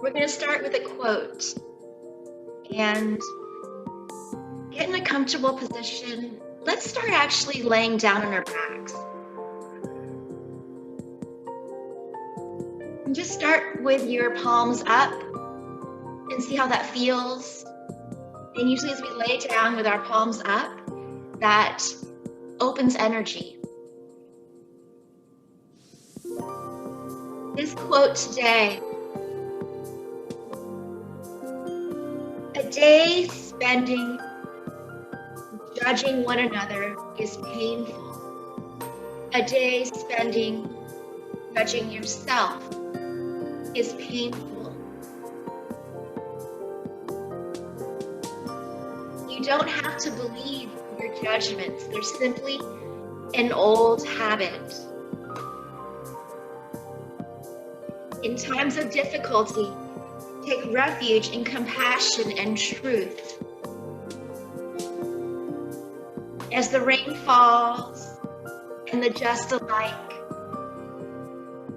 We're going to start with a quote and get in a comfortable position. Let's start actually laying down on our backs. And just start with your palms up and see how that feels. And usually as we lay down with our palms up, that opens energy. This quote today: a day spending judging one another is painful. A day spending judging yourself is painful. You don't have to believe your judgments. They're simply an old habit. In times of difficulty, take refuge in compassion and truth. As the rain falls and the just alike,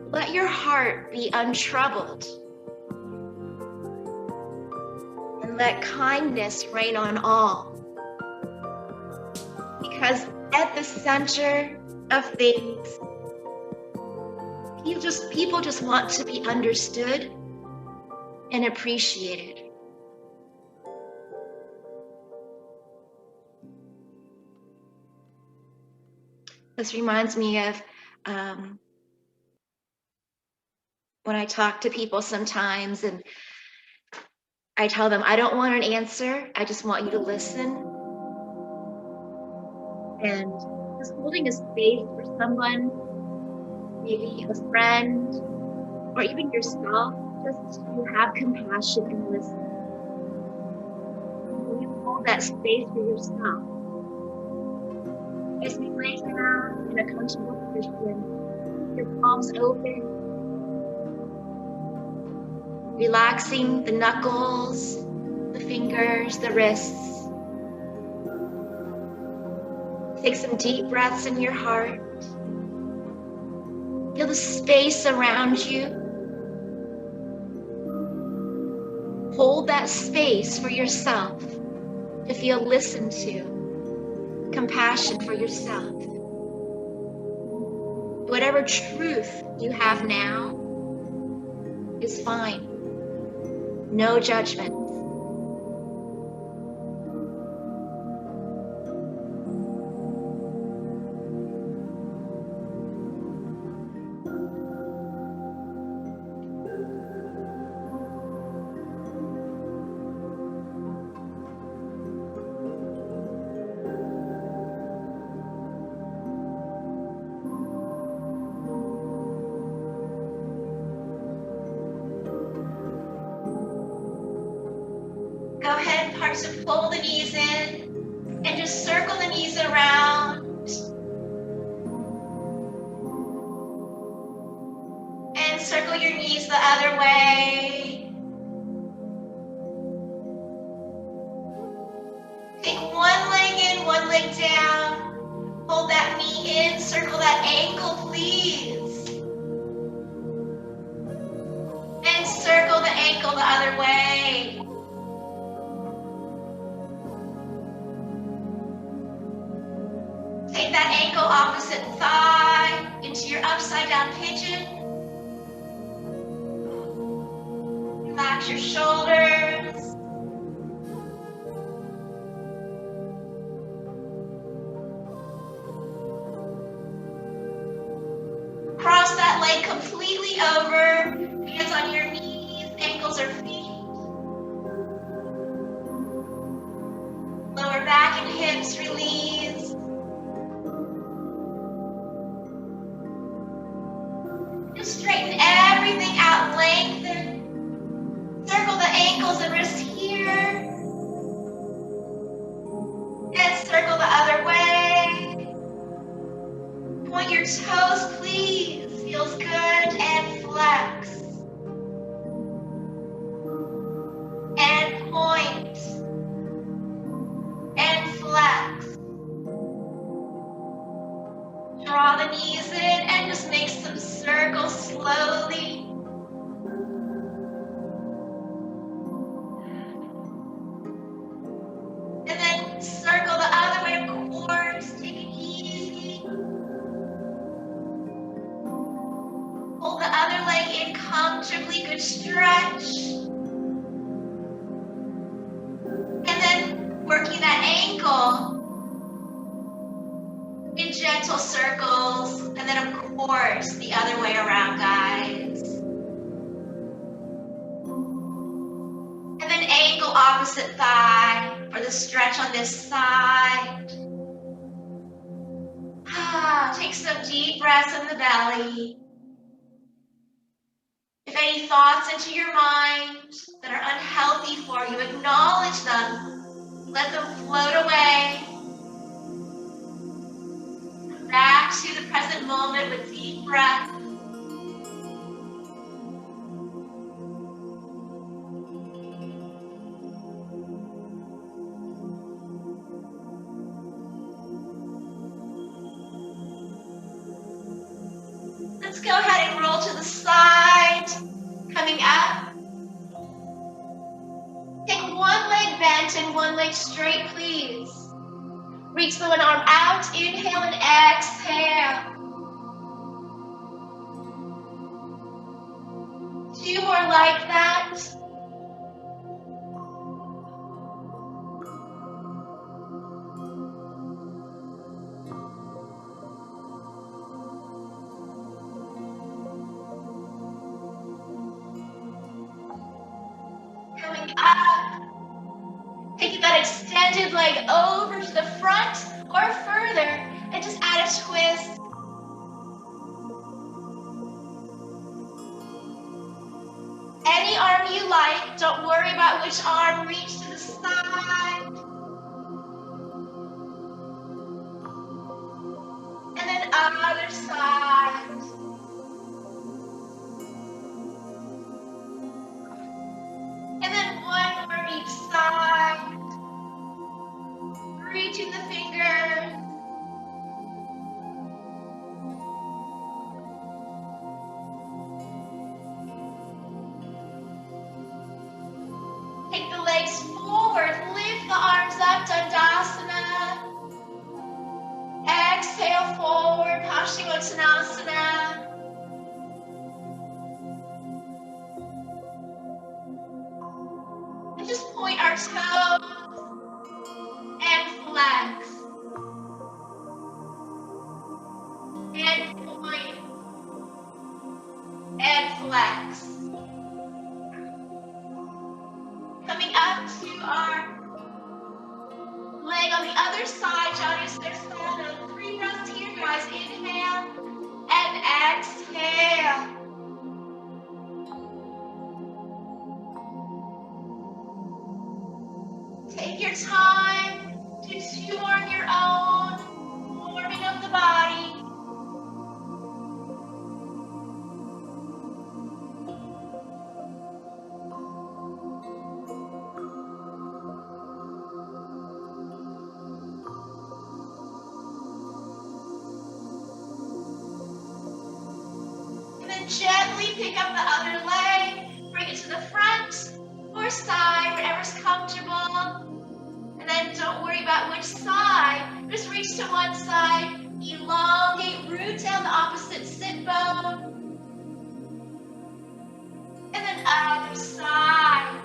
let your heart be untroubled and let kindness reign on all. Because at the center of things, people just want to be understood and appreciated. This reminds me of when I talk to people sometimes and I tell them, I don't want an answer, I just want you to listen. And just holding a space for someone, maybe a friend, or even yourself, just to have compassion and listen. When you hold that space for yourself, as we lay down in a comfortable position, your palms open, relaxing the knuckles, the fingers, the wrists. Take some deep breaths in your heart. Feel the space around you. Hold that space for yourself to feel listened to. Compassion for yourself. Whatever truth you have now is fine. No judgment. Go ahead and start to pull the knees in and just circle the knees around. And circle your knees the other way. Take one leg in, one leg down. Hold that knee in, circle that ankle, please. And circle the ankle the other way. Take that ankle opposite thigh into your upside down pigeon. Relax your shoulders. Cross that leg completely over. Hands on your knees, ankles or feet. Lower back and hips release. Just straighten everything out, lengthen. Circle the ankles and wrists here. And circle the other way. Point your toes, please. Feels good. And flex. And point. And flex. Draw the knees in and just make some circles slowly. other leg in comfortably, good stretch. And then working that ankle in gentle circles. And then of course, the other way around, guys. And then ankle opposite thigh for the stretch on this side. Take some deep breaths in the belly. If any thoughts into your mind that are unhealthy for you, acknowledge them. Let them float away. Back to the present moment with deep breath. Let's go ahead and roll to the side. Coming up. Take one leg bent and one leg straight, please. Reach the one arm out. Inhale and exhale. 2 more like that. Coming up. Taking that extended leg over to the front or further and just add a twist. Any arm you like, don't worry about which arm, reach to the side. And then other side. And then one more each side. Reaching the fingers. Take the legs forward, lift the arms up, Dandasana. Exhale forward, Paschimottanasana. And just point our toes and flex. And point and flex. Coming up to our leg on the other side, Janushirasana. 3 breaths here, guys. Inhale and exhale. Take your time. Do 2 more on your own. Warming up the body. Gently pick up the other leg, bring it to the front or side, whatever's comfortable. And then don't worry about which side, just reach to one side, elongate, root down the opposite sit bone. And then other side.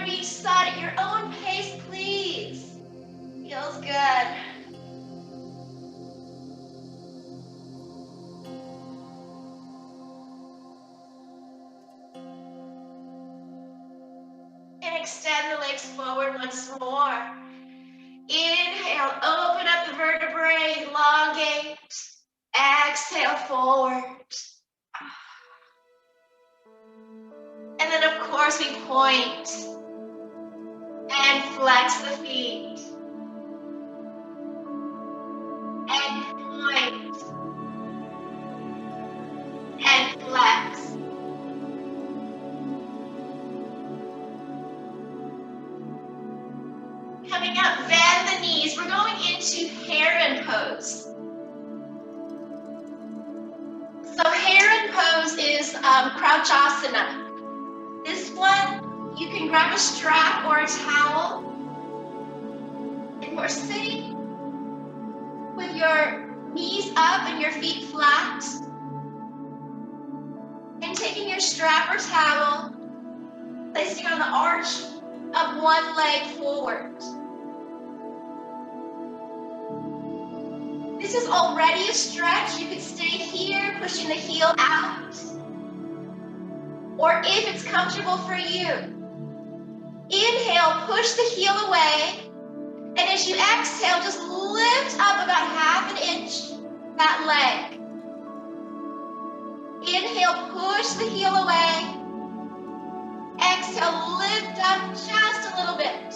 Each side at your own pace, please. Feels good. And extend the legs forward once more. Inhale, open up the vertebrae, elongate. Exhale forward. And then of course we point. And flex the feet. And point. And flex. Coming up, bend the knees. We're going into heron pose. So heron pose is Crouchasana. This one, You can grab a strap or a towel, and we're sitting with your knees up and your feet flat, and taking your strap or towel, placing it on the arch of one leg forward. This is already a stretch. You could stay here, pushing the heel out. Or if it's comfortable for you, inhale, push the heel away. And as you exhale, just lift up about half an inch that leg. Inhale, push the heel away. Exhale, lift up just a little bit.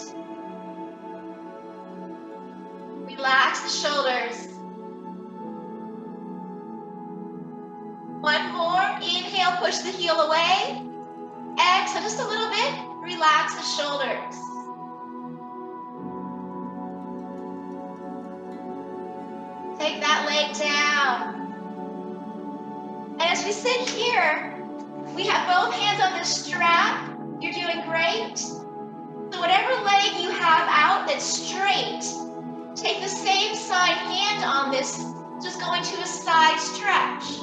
Relax the shoulders. One more. Inhale, push the heel away. Exhale, just a little bit. Relax the shoulders. Take that leg down. And as we sit here, we have both hands on the strap. You're doing great. So whatever leg you have out that's straight, take the same side hand on this, just going to a side stretch.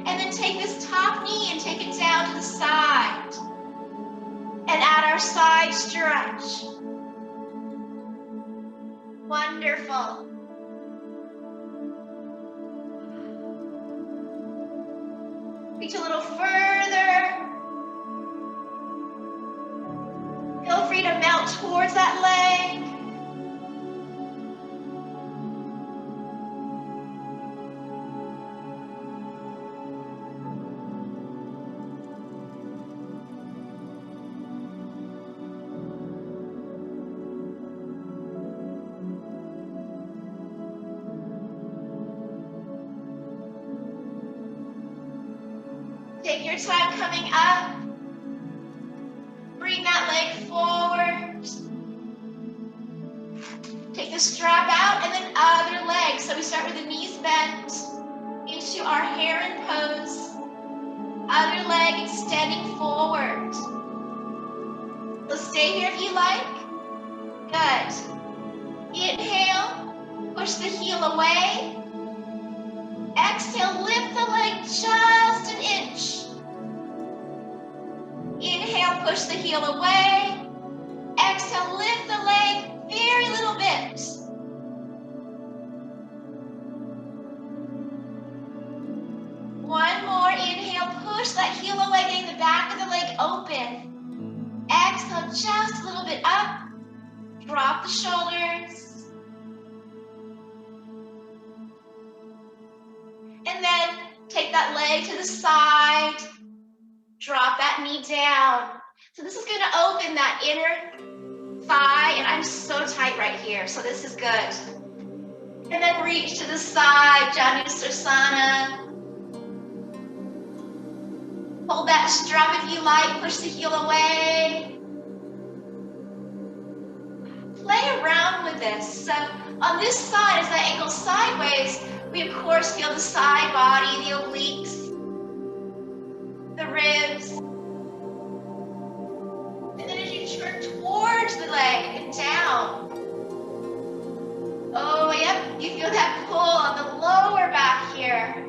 And then take this top knee and take it down to the side. And add our side stretch. Wonderful. Reach a little further. Feel free to melt towards that leg. Take your time coming up. Bring that leg forward. Take the strap out and then other leg. So we start with the knees bent into our heron pose. Other leg extending forward. So stay here if you like. Good. Inhale, push the heel away. Exhale, lift the leg just an inch. Inhale, push the heel away. Exhale, lift the leg very little bit. One more. Inhale, push that heel away, getting the back of the leg open. Exhale, just a little bit up. Drop the shoulders. And then take that leg to the side. Drop that knee down. So this is going to open that inner thigh, and I'm so tight right here, so this is good. And then reach to the side, Janu Sirsana. Hold that strap if you like, push the heel away. Play around with this. So on this side, as that ankle sideways, we of course feel the side body, the obliques, the ribs. And then as you turn towards the leg and down. Oh, yep, you feel that pull on the lower back here.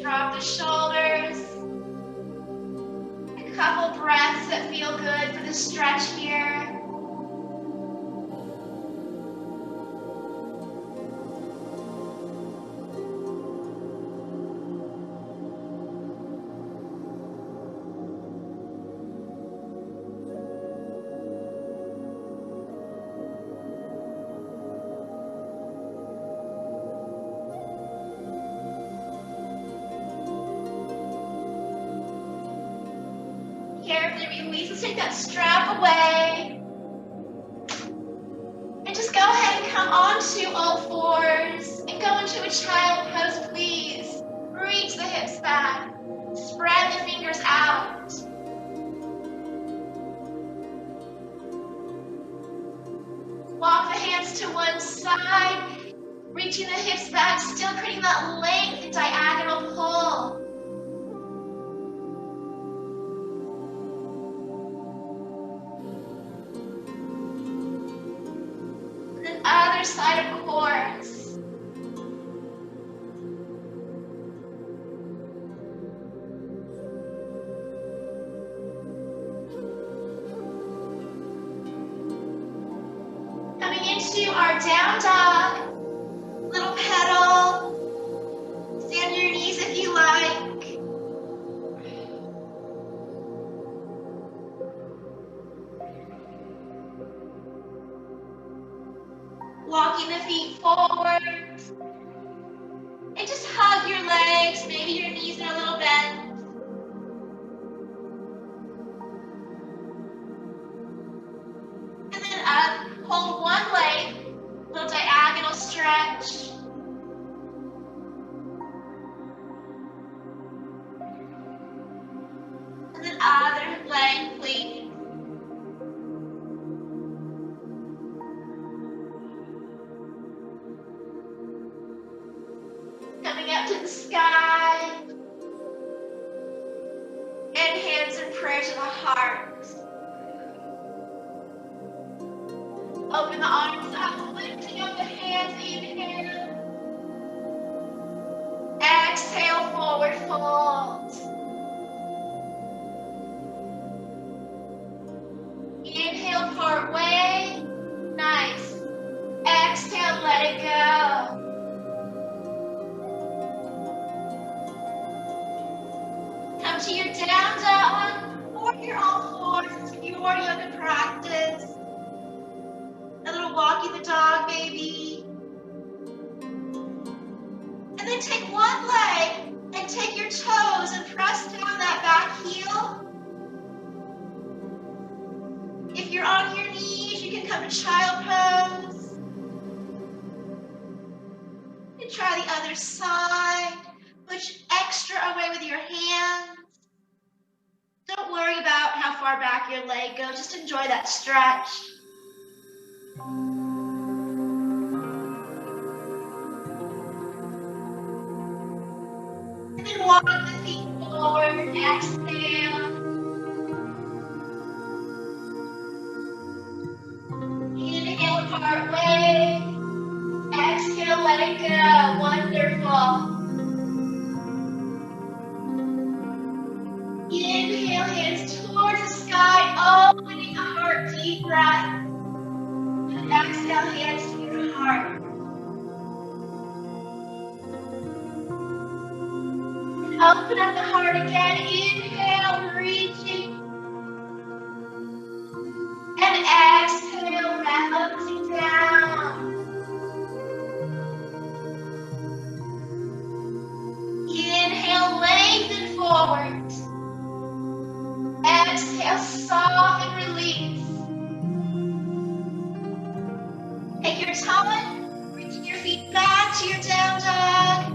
Drop the shoulders. A couple breaths that feel good for the stretch here. Carefully release. Let's take that strap away. And just go ahead and come onto all fours and go into a child pose, please. Reach the hips back. Spread the fingers out. Walk the hands to one side. Reaching the hips back, still creating that length and diagonal pull. other side, of course. Coming into our down dog, little pedal. Stand on your knees if you like. Walking the feet forward. And just hug your legs, maybe your knees are a little bent. And then up, hold one leg, little diagonal stretch. And then other leg, please. Coming up to the sky. And hands in prayer to the heart. Open the arms up, lifting up the hands, inhale. Exhale, forward fold. Inhale, part way. Nice. Exhale, let it go. Come to your down dog or your all fours, your yoga practice. A little walking the dog, maybe. And then take one leg and take your toes and press down that back heel. If you're on your knees, you can come to child pose. And try the other side. Push extra away with your hands. Don't worry about how far back your leg goes. Just enjoy that stretch. And then walk the feet forward. Exhale. Inhale, part way. Exhale, let it go. Wonderful. Inhale, hands towards the sky, opening the heart, deep breath. And exhale, hands to your heart. And open up the heart again. Inhale, reaching. And exhale, melting down. Inhale, lengthen forward. Exhale, soften, release. Take your time, reaching your feet back to your down dog.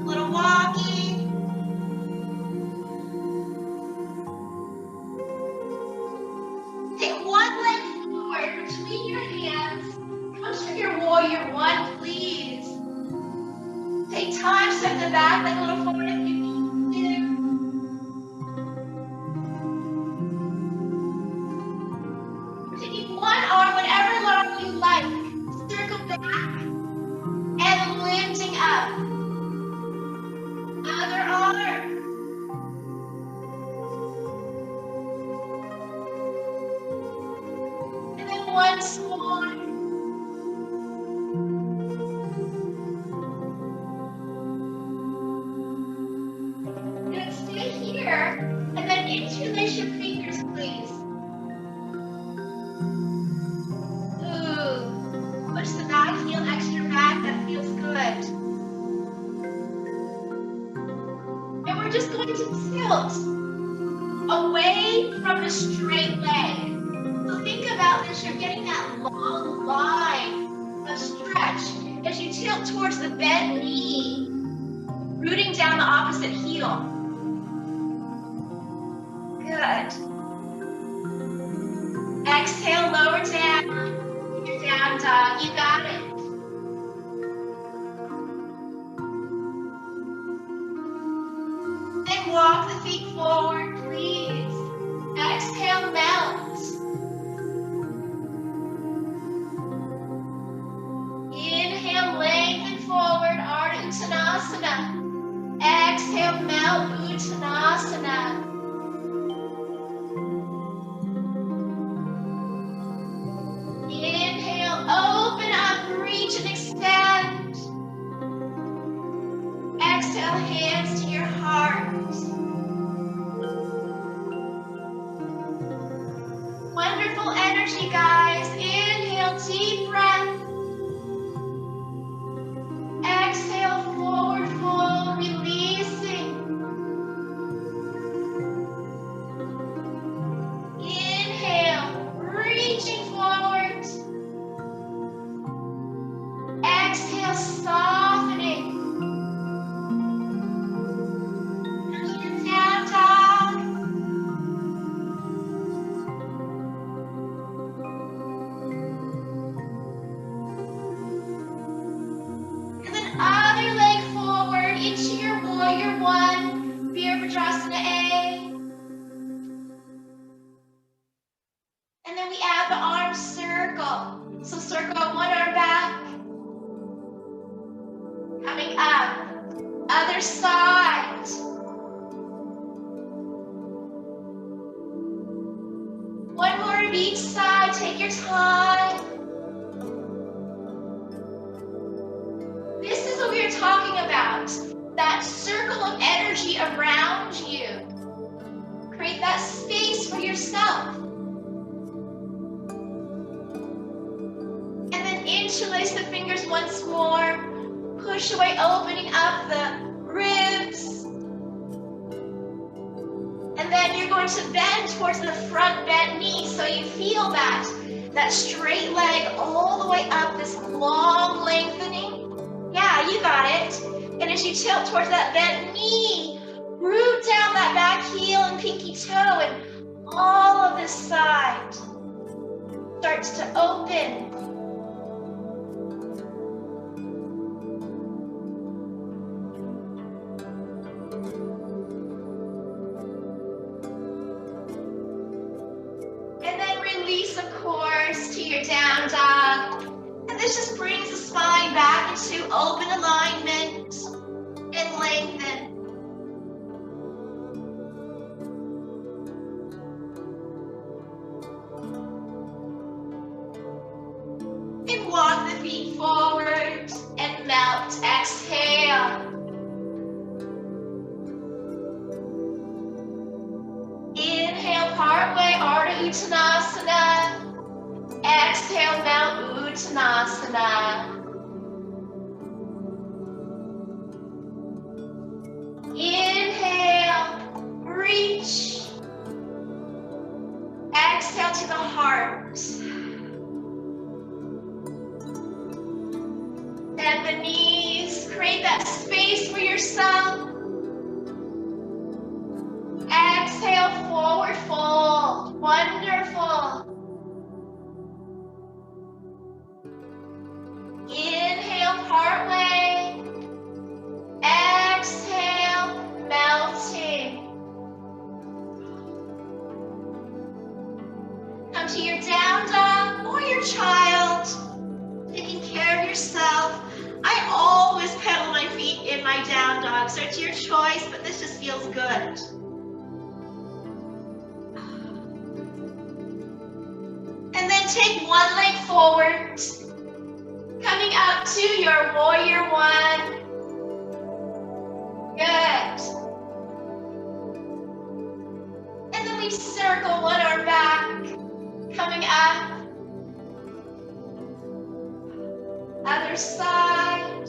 A little walking. Take one leg forward between your hands. Come to your warrior one, please. Take time, step the back leg a little forward if you need to. Taking one arm, whatever long you like, circle back and lifting up. Other arm. And then once more. Good, stay here and then interlace your fingers, please. Push the back heel extra back, that feels good. And we're just going to tilt away from the straight leg. So think about this, you're getting that long line of stretch as you tilt towards the bent knee, rooting down the opposite heel. Good. Exhale, lower down. Down dog, you got it. Then walk the feet forward, please. Exhale, melt. energy, guys. Inhale, deep breath. Exhale, forward fold, releasing. Inhale, reaching forward. Exhale, softening. Down dog. And then other leg forward into your warrior one, Virabhadrasana A. And then we add the arm circle. So circle one arm back. Coming up. Other side. One more of each side. Take your time. This is what we were talking about. That circle of energy around you. Create that space for yourself. And then interlace the fingers once more. Push away, opening up the ribs. And then you're going to bend towards the front bent knee. So you feel that straight leg all the way up, this long lengthening. Yeah, you got it. And as you tilt towards that bent knee, root down that back heel and pinky toe, and all of this side starts to open. And then release, of course, to your down dog. And this just brings the spine back into open alignment and lengthen. And walk the feet forward and melt. Exhale. Inhale, partway, Ardha Uttanasana. Exhale, melt Uttanasana. Inhale, reach. Exhale to the heart. Bend the knees, create that space for yourself. Exhale, forward fold. Wonderful. Inhale, partway. Exhale, melting. Come to your down dog or your child. Taking care of yourself. I always pedal my feet in my down dog, so it's your choice, but this just feels good. And then take one leg forward, coming out to your warrior one. Good. And then we circle one arm back, coming up. Other side.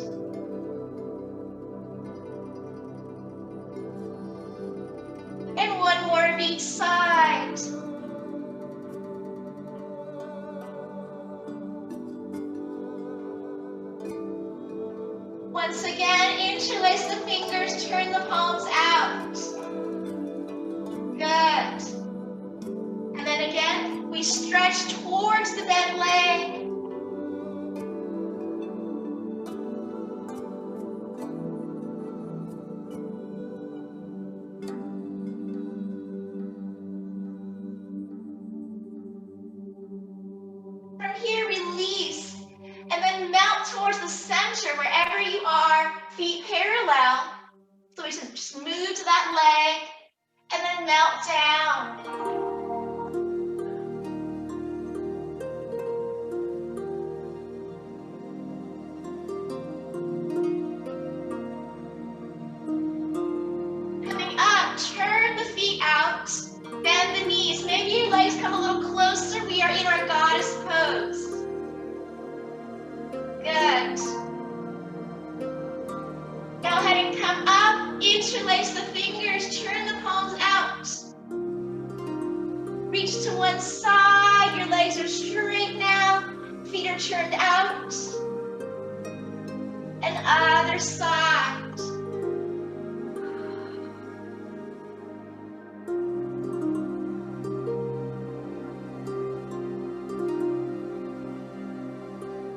And one more of each side. Once again, interlace the fingers, turn the palms out. Good. And then again, we stretch towards the bent leg. From here, release. And then melt towards the center, wherever you are, feet parallel. So we just move to that leg, and then melt down. Coming up, turn the feet out, bend the knees. Maybe your legs come a little closer. We are in our Interlace the fingers, turn the palms out. Reach to one side, your legs are straight now, feet are turned out. And other side.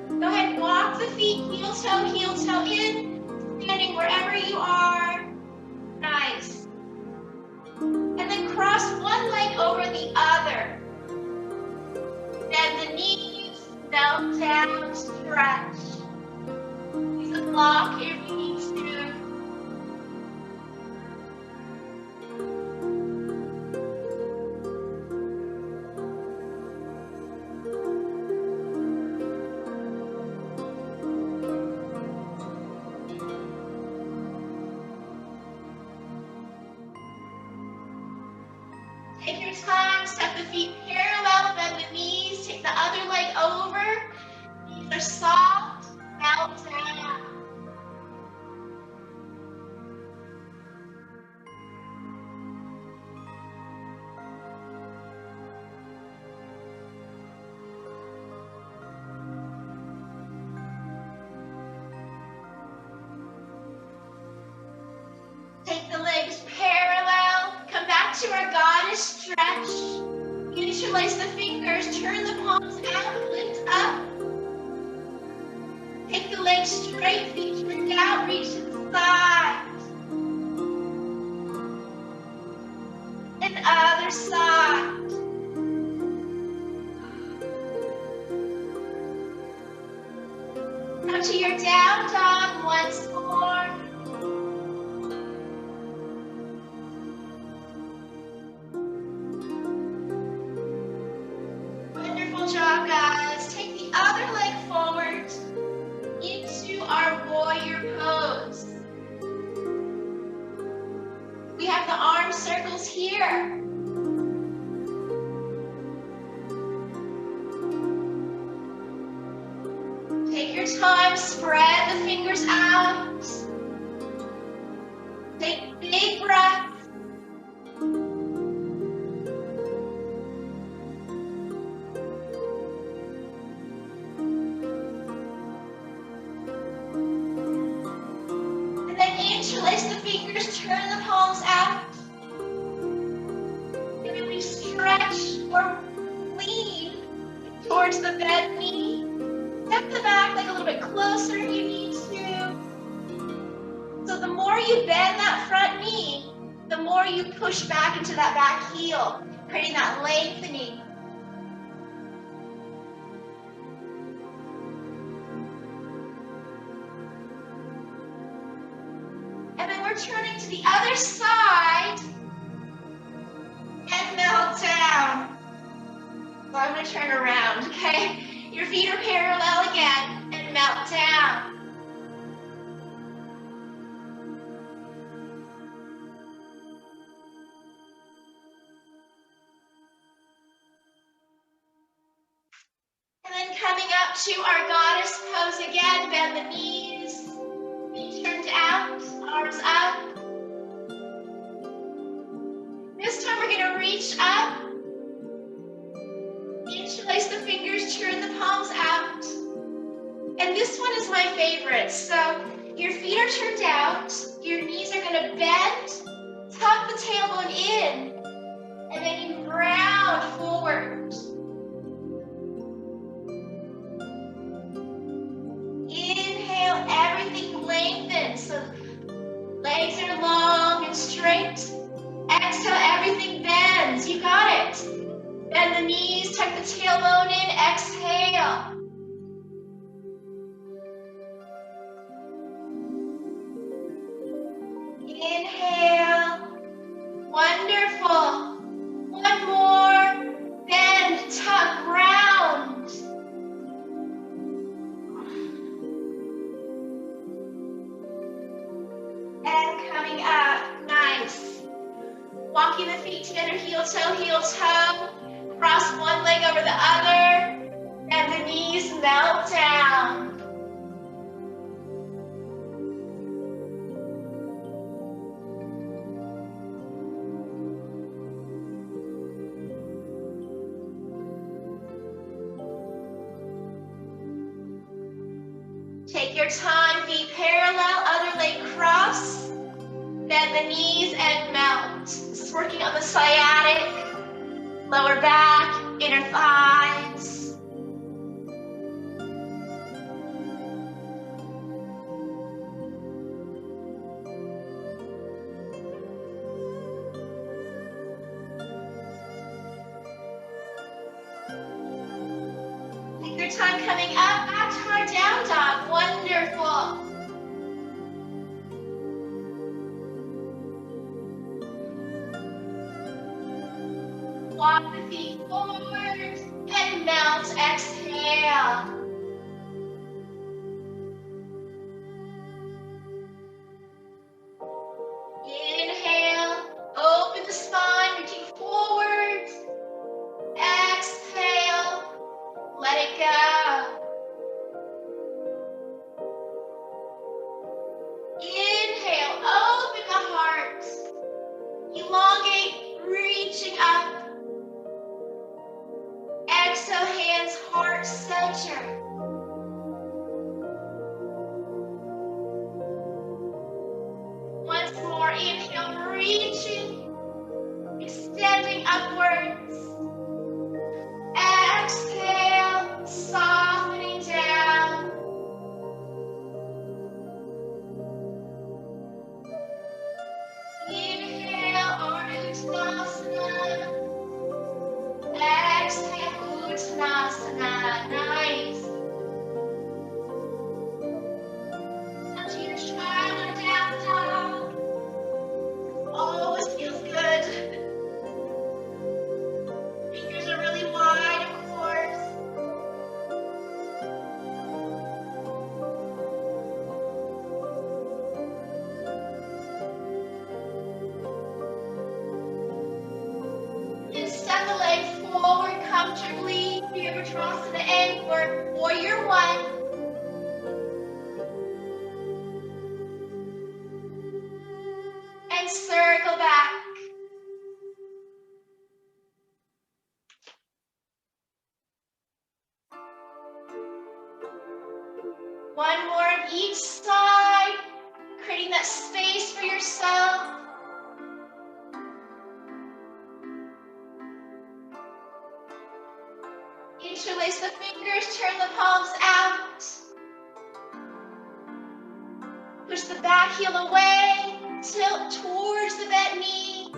Go ahead and walk the feet heel toe in, standing wherever you are. Nice. And then cross one leg over the other. Bend the knees, melt down, stretch. Use a block if you need to. Take your time, step the feet parallel, bend the knees, take the other leg over. Knees are soft, melt down. Take the legs parallel, come back to our goddess stretch. Interlace the fingers, turn the palms out, lift up. Take the legs straight, feet turned out, reach to the side. And other side. Come to your down dog once more. Wonderful job, guys. Take the other leg forward into our warrior pose. We have the arm circles here. Take your time, spread the fingers out. Take big breaths. And then interlace the fingers, turn the palms out. And then we stretch or lean towards the bent knee. Step the back leg a little bit closer if you need to. So the more you bend that front knee, the more you push back into that back heel, creating that lengthening. And then we're turning to the other side and melt down. So I'm going to turn around, okay? Your feet are parallel again and melt down. And then coming up to our goddess pose again, bend the knees, feet turned out, arms up. This time we're going to reach up. Interlace the fingers, turn the palms out. And this one is my favorite. So your feet are turned out, your knees are going to bend, tuck the tailbone in, and then you round forward. Inhale, everything lengthens. So legs are long and straight. Exhale, everything bends. You got it. Bend the knees, tuck the tailbone in, exhale. Inhale. Wonderful. One more. Bend, tuck, round. And coming up. Nice. Walking the feet together, heel toe. Cross one leg over the other, and the knees melt down. Take your time, feet parallel, other leg cross. Bend the knees and melt. This is working on the sciatic, lower back, inner thighs. Take your time coming up, back to our down dog. Wonderful. Walk the feet forward and mount. Exhale. Inhale, open the spine, reaching forward. Exhale, let it go. Inhale, open the heart. Elongate, reaching up. Exhale, hands heart center. Once more, inhale, reaching, extending upwards. Exhale, softening down. Inhale, Ardha Uttanasana. Exhale, Uttanasana. Nice. Come to your child or down dog. Always feels good. Fingers are really wide, of course. And step the leg forward comfortably. Virabhadrasana end for warrior one. And circle back. One more on each side, creating that space for yourself. Interlace the fingers, turn the palms out. Push the back heel away, tilt towards the bent knee.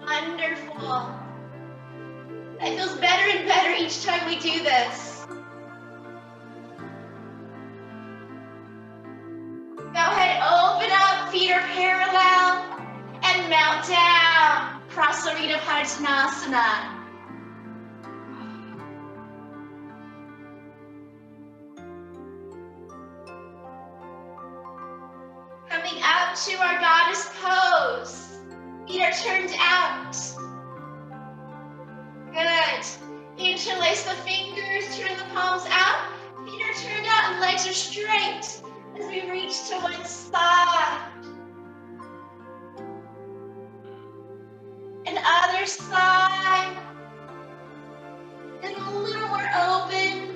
Wonderful. That feels better and better each time we do this. Go ahead, open up, feet are parallel, and mount down. Prasarita Padottanasana. Coming up to our goddess pose. Feet are turned out. Good. Interlace the fingers, turn the palms out. Feet are turned out and legs are straight as we reach to one side. And other side. And a little more open.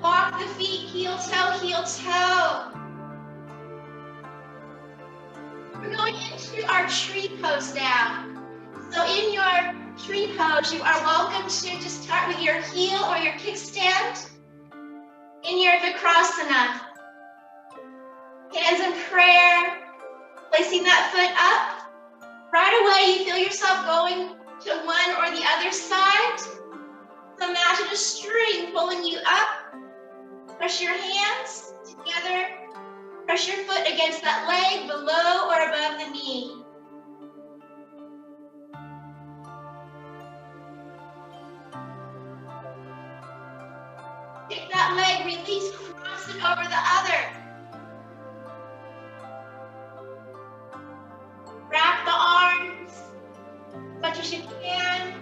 Walk the feet heel toe, heel toe. We're going into our tree pose now. So in your tree pose, you are welcome to just start with your heel or your kickstand. In your Vikrasana. Hands in prayer. Placing that foot up. Right away, you feel yourself going to one or the other side. So imagine a string pulling you up. Press your hands together. Press your foot against that leg below or above the knee. Take that leg, release, cross it over the other. Wrap the arms as much as you can.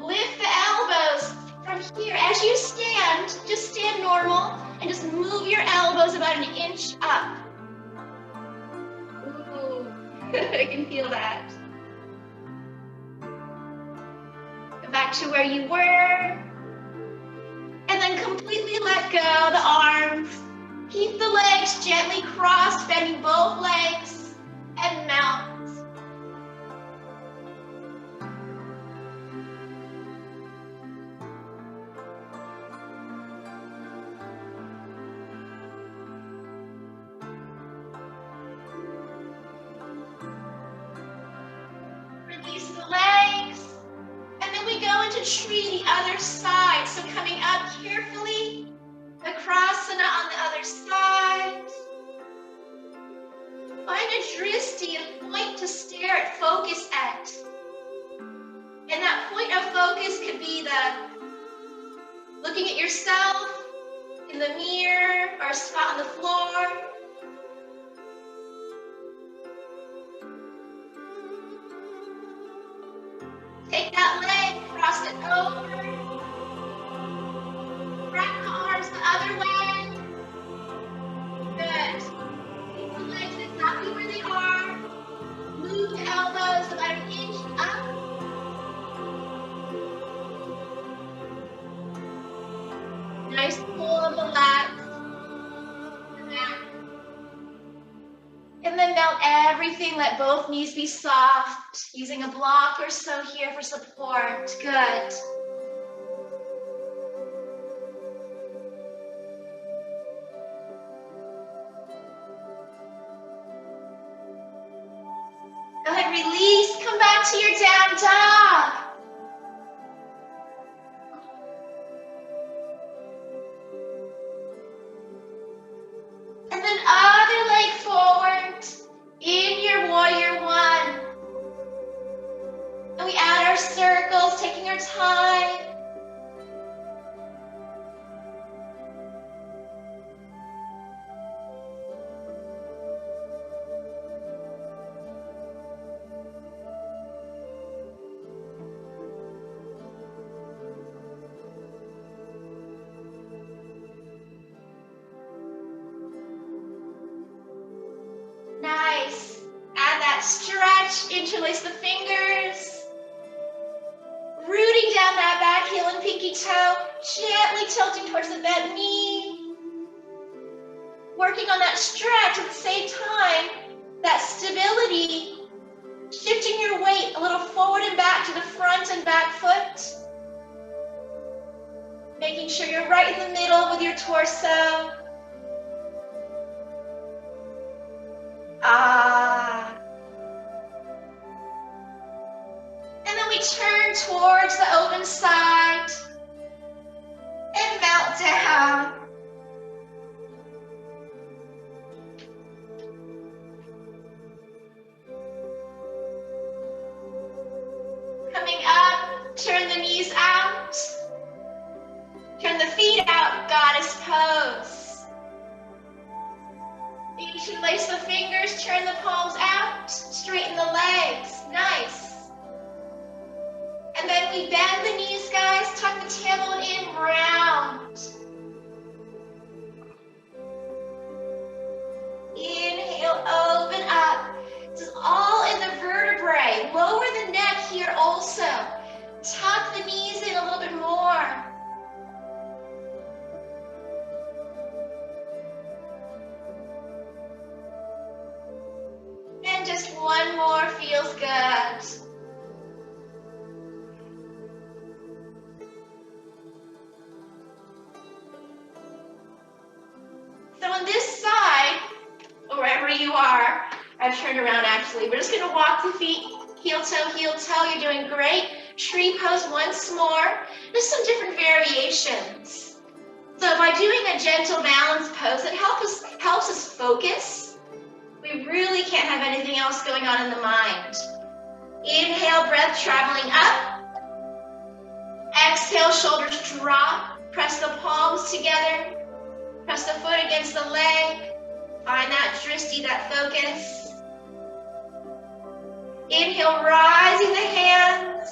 Lift the elbows from here. As you stand, just stand normal and just move your elbows about an inch up. Ooh. I can feel that. Go back to where you were. And then completely let go the arms. Keep the legs gently crossed, bending both legs, and melt. Release the legs. And then we go into tree, the other side. So coming up carefully, Vikrasana on the other side. Find a drishti, a point to stare at, focus at. And that point of focus could be looking at yourself in the mirror or a spot on the floor. Take that leg, cross it over. Wrap the arms the other way. Good. Keep the legs exactly where they are. Move the elbows about an inch up. Nice pull of the legs. And then melt everything. Let both knees be soft. Using a block or so here for support. Good. Go ahead, release. Come back to your down dog. And then other leg forward in your warrior one. And we add our circles, taking our time. Nice. Add that stretch, interlace the fingers. Rooting down that back heel and pinky toe, gently tilting towards the bent knee. Working on that stretch at the same time, that stability, shifting your weight a little forward and back to the front and back foot. Making sure you're right in the middle with your torso. And then we turn towards the open side and melt down. Coming up, turn the knees out. Turn the feet out, goddess pose. Interlace the fingers, turn the palms out, straighten the legs, nice. And then we bend the knees, guys, tuck the tailbone in, round. Inhale, open up. This is all in the vertebrae. Lower the neck here also. Tuck the knees in a little bit more. And just one more feels good. So on this side, or wherever you are, I've turned around actually. We're just gonna walk the feet, heel toe, you're doing great. Tree pose once more. There's some different variations. So by doing a gentle balance pose, it helps us focus. We really can't have anything else going on in the mind. Inhale, breath traveling up. Exhale, shoulders drop. Press the palms together. Press the foot against the leg. Find that drishti, that focus. Inhale, rising the hands.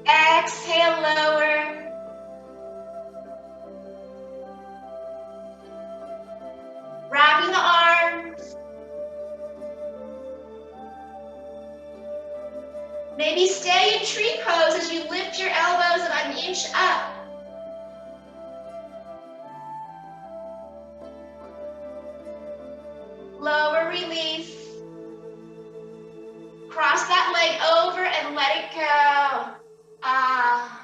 Exhale, lower. Maybe stay in tree pose as you lift your elbows about an inch up. Lower, release. Cross that leg over and let it go. Ah.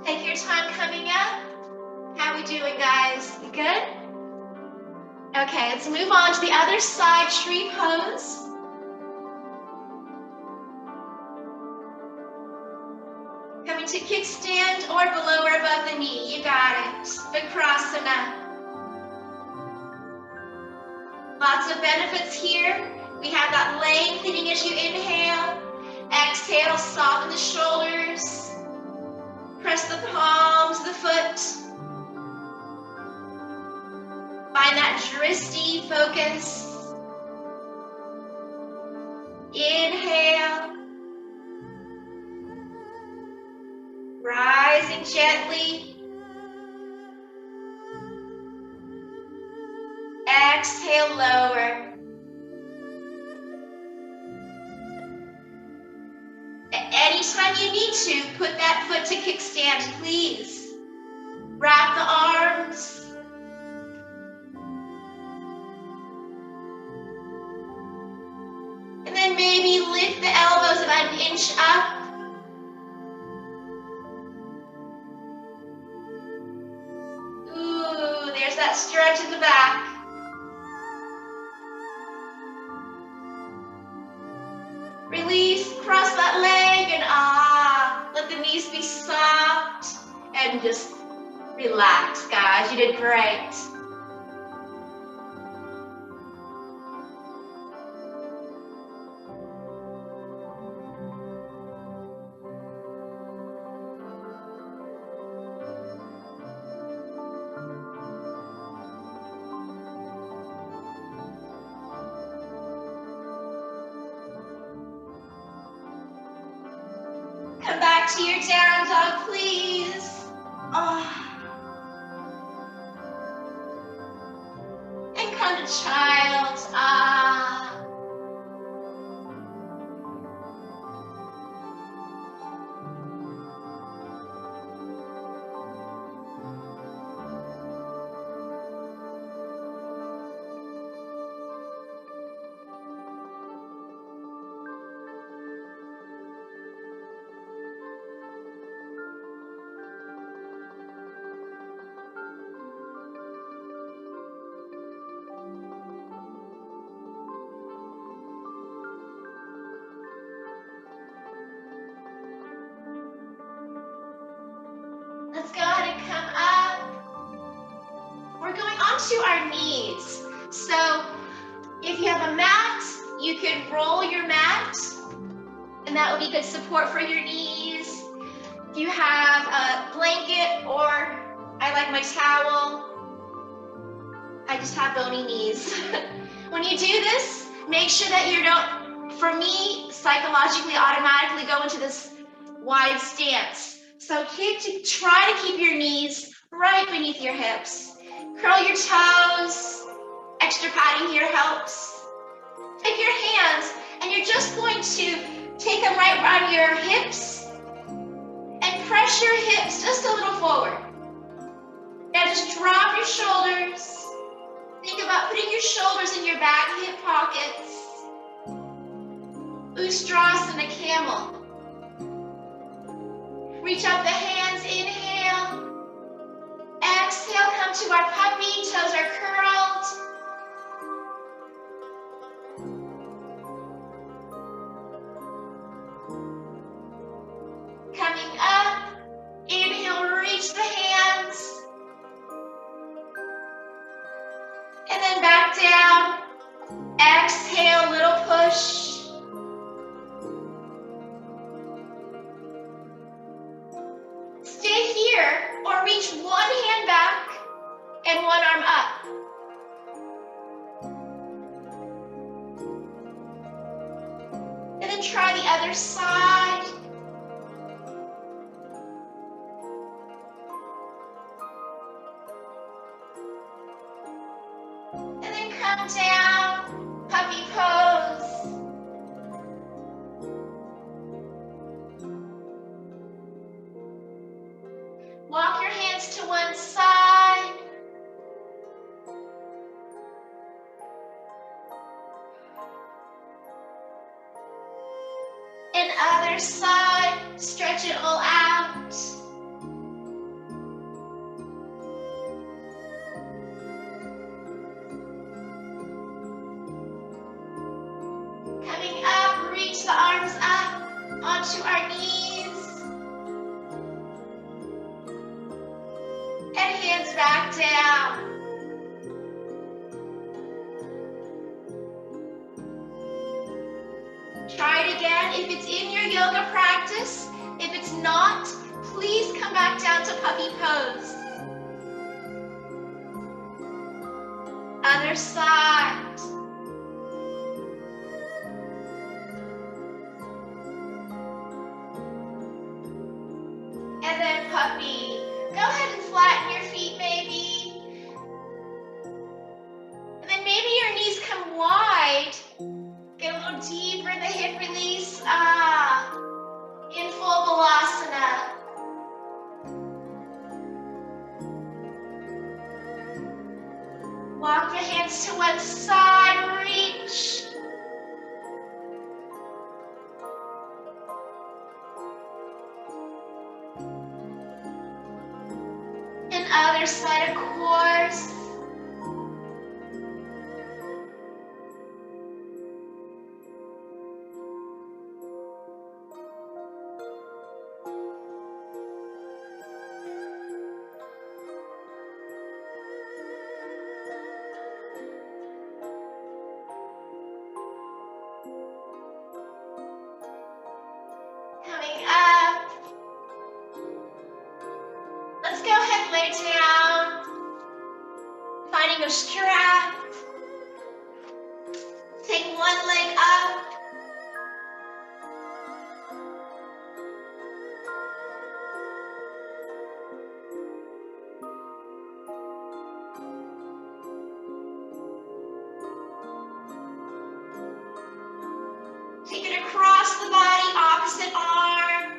Take your time coming up. How we doing, guys? You good? Okay, let's move on to the other side, tree pose. Coming to kickstand or below or above the knee. You got it. Vikrasana. Lots of benefits here. We have that lengthening as you inhale. Exhale, soften the shoulders. Press the palms of the foot. Find that drishti focus. Inhale. Rising gently. Exhale, lower. Anytime you need to, put that foot to kickstand, please. Wrap the arms. And then maybe lift the elbows about an inch up. Ooh, there's that stretch in the back. Release, cross that leg, and let the knees be soft. And just relax, guys. You did great. Come back to your down dog, please. And come to child. Let's go ahead and come up. We're going onto our knees. So if you have a mat, you could roll your mat, and that will be good support for your knees. If you have a blanket, or I like my towel, I just have bony knees. When you do this, make sure that you don't, for me, psychologically, automatically go into this wide stance. So try to keep your knees right beneath your hips. Curl your toes. Extra padding here helps. Take your hands, and you're just going to take them right around your hips and press your hips just a little forward. Now just drop your shoulders. Think about putting your shoulders in your back hip pockets. Ustrasana, camel. Reach up the hands, inhale. Exhale, come to our puppy, toes are curled. Coming up, inhale, reach the hands. And then back down. Exhale, little push. Stay here or reach one hand back and one arm up. And other side. And then come down, puppy pose. Walk your hands to one side. And other side, stretch it all out. Coming up, reach the arms up onto our knees. And hands back down. Try it again if it's in your yoga practice. If it's not, please come back down to puppy pose. Other side. And then puppy. Go ahead and flatten your feet maybe. And then maybe your knees come wide. Get a little deeper in the hip release. In full Balasana. Walk your hands to one side, reach. And other side, of course. Coming up. Let's go ahead and lay down. Finding a strap. Take one leg up. Take it across the body, opposite arm.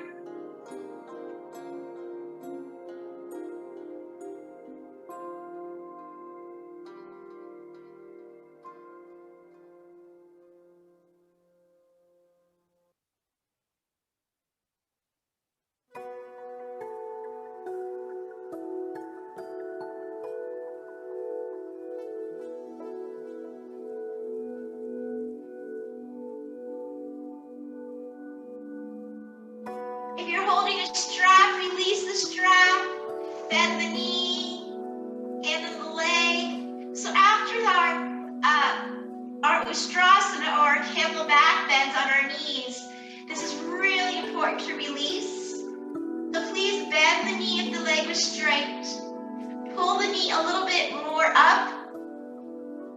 If you're holding a strap, release the strap, bend the knee, and then the leg. So after our Ustrasana or camel back bends on our knees, this is really important to release. So please bend the knee if the leg was straight. Pull the knee a little bit more up,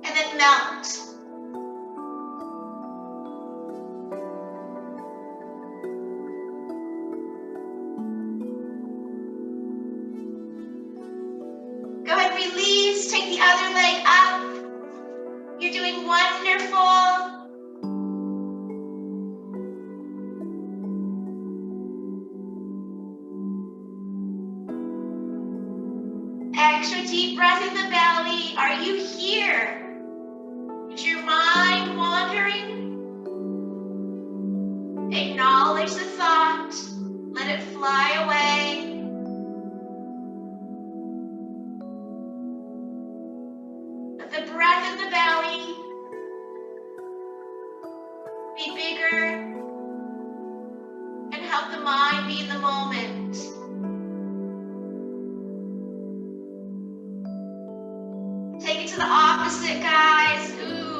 and then melt. Go ahead, release, take the other leg up. You're doing wonderful. Extra deep breath in the belly. Are you here? Is your mind wandering? Acknowledge the thought. Let it fly away. Let the breath in the belly be bigger and help the mind be in the moment. Take it to the opposite, guys. Ooh.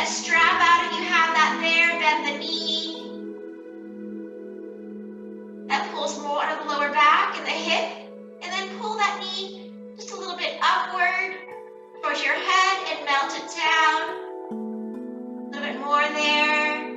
that strap out if you have that there. Bend the knee. That pulls more out of the lower back and the hip. And then pull that knee just a little bit upward towards your head and melt it down. A little bit more there.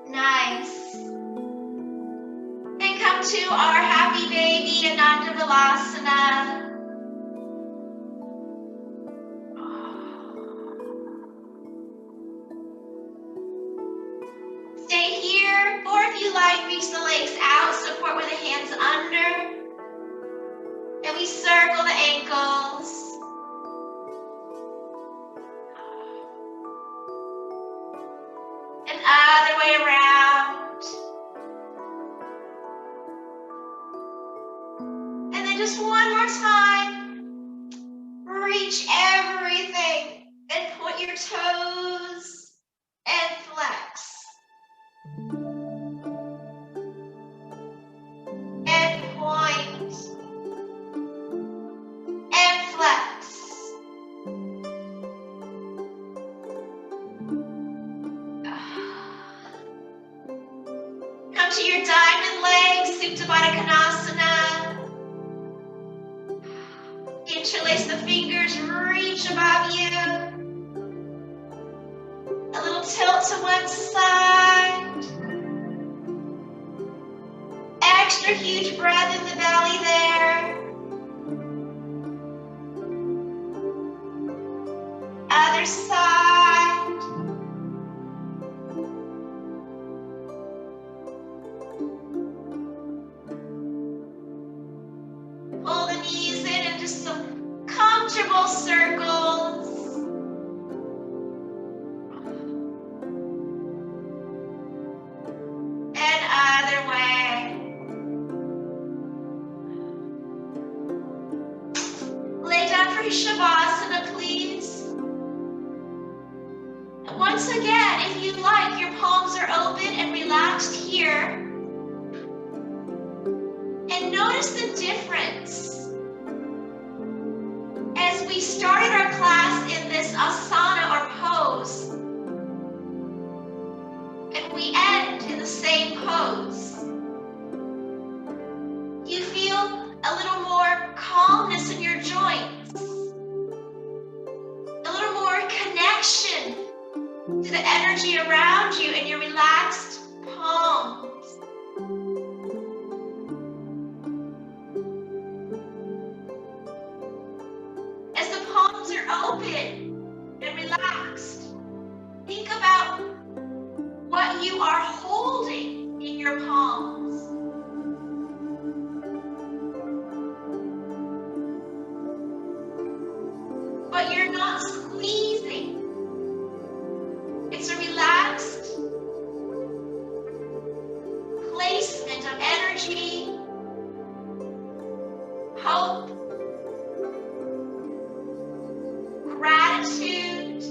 Nice. And come to our happy baby Ananda Vilasana. Stay here, or if you like, reach the legs out, support with the hands under. And we circle the ankles. And other way around. And then just one more time. Reach everything and point your toes and flex. And point. And flex. Come to your diamond legs, Supta Baddha Konasana. Interlace the fingers, reach above you. A little tilt to one side. Extra huge breath in the belly there. Other side. Pull the knees in and just some comfortable circles. And other way. Lay down for Shavasana, please. And once again, if you like, your palms are open and relaxed here. And notice the difference. As we started our class in this asana or pose, and we end in the same pose, you feel a little more calmness in your joints, a little more connection to the energy around you and your relaxed palms. As the palms are open and relaxed, think about what you are holding in your palms. But you're not squeezing. It's a relaxed placement of energy, hope, gratitude.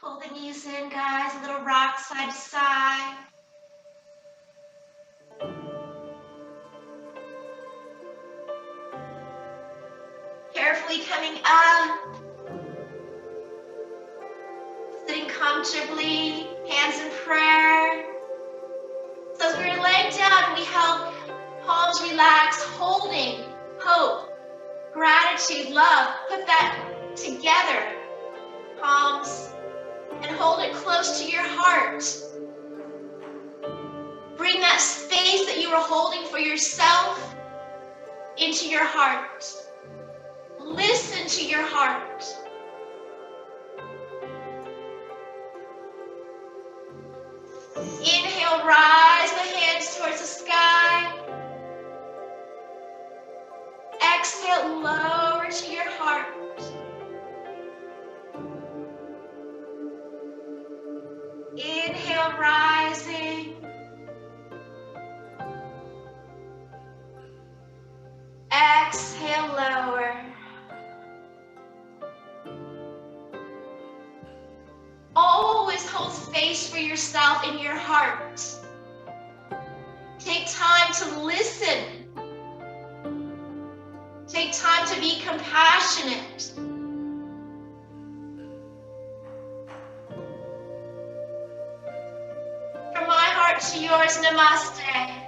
Pull the knees in, guys. A little rock side to side. Carefully coming up. Sitting comfortably, hands in prayer. So as we're laying down, we held palms relaxed, holding hope, gratitude, love. Put that together, palms, and hold it close to your heart. Bring that space that you were holding for yourself into your heart. Listen to your heart. Inhale, rise the hands towards the sky. Exhale, lower to your heart. Inhale, rising. Exhale, lower. Always hold space for yourself in your heart. Take time to listen. Take time to be compassionate. From my heart to yours, namaste.